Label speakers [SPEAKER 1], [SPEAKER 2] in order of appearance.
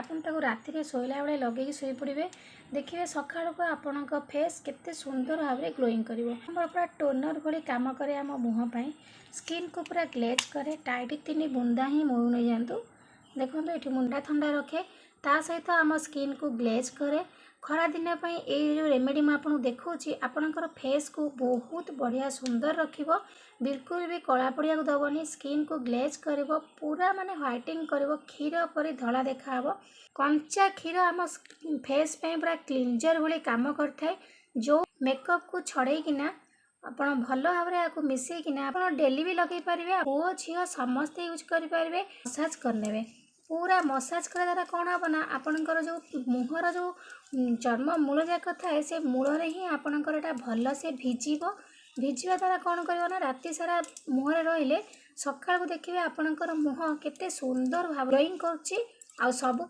[SPEAKER 1] ଆପଣ ତାକୁ ରାତିରେ ଶୋଇଲା ବେଳେ ଲଗେଇକି ଶୋଇପଡ଼ିବେ। ଦେଖିବେ ସକାଳକୁ ଆପଣଙ୍କ ଫେସ୍ କେତେ ସୁନ୍ଦର ଭାବରେ ଗ୍ଲୋଇଂ କରିବ। ଆମର ପୁରା ଟୋନର ଭଳି କାମ କରେ ଆମ ମୁହଁ ପାଇଁ। ସ୍କିନ୍କୁ ପୁରା ଗ୍ଲେଜ୍ କରେ। ଟାଇଟ୍ 3 ବୁନ୍ଦା ହିଁ ମହୁ ନେଇଯାଆନ୍ତୁ। ଦେଖନ୍ତୁ ଏଠି ମୁଣ୍ଡା ଥଣ୍ଡା ରଖେ, ତା ସହିତ ଆମ ସ୍କିନ୍କୁ ଗ୍ଲେଜ୍ କରେ। ଖରାଦିନ ପାଇଁ ଏଇ ଯେଉଁ ରେମେଡ଼ି ମୁଁ ଆପଣଙ୍କୁ ଦେଖାଉଛି ଆପଣଙ୍କର ଫେସ୍କୁ ବହୁତ ବଢ଼ିଆ ସୁନ୍ଦର ରଖିବ। ବିଲକୁଲ ବି କଳା ପଡ଼ିବାକୁ ଦେବନି। ସ୍କିନ୍କୁ ଗ୍ଲେଜ୍ କରିବ, ପୁରା ମାନେ ହ୍ୱାଇଟିଂ କରିବ, କ୍ଷୀର ପରି ଧଳା ଦେଖାହେବ। କଞ୍ଚା କ୍ଷୀର ଆମ ଫେସ୍ ପାଇଁ ପୁରା କ୍ଲିନଜର ଭଳି କାମ କରିଥାଏ। ଯେଉଁ ମେକଅପ୍କୁ ଛଡ଼େଇକିନା ଆପଣ ଭଲ ଭାବରେ ଏହାକୁ ମିଶାଇକିନା ଆପଣ ଡେଲି ବି ଲଗାଇ ପାରିବେ। ପୁଅ ଝିଅ ସମସ୍ତେ ୟୁଜ୍ କରିପାରିବେ। ମସାଜ କରିନେବେ। ପୁରା ମସାଜ କରିବା ଦ୍ୱାରା କ'ଣ ହେବ ନା ଆପଣଙ୍କର ଯେଉଁ ମୁହଁର ଯେଉଁ ଚର୍ମ ମୂଳ ଯାକ ଥାଏ ସେ ମୂଳରେ ହିଁ ଆପଣଙ୍କର ଏଇଟା ଭଲସେ ଭିଜିବ। ଭିଜିବା ଦ୍ୱାରା କ'ଣ କରିବ ନା ରାତି ସାରା ମୁହଁରେ ରହିଲେ ସକାଳକୁ ଦେଖିବେ ଆପଣଙ୍କର ମୁହଁ କେତେ ସୁନ୍ଦର ଭାବରେ ଗ୍ଲୋଇଂ କରୁଛି। ଆଉ ସବୁ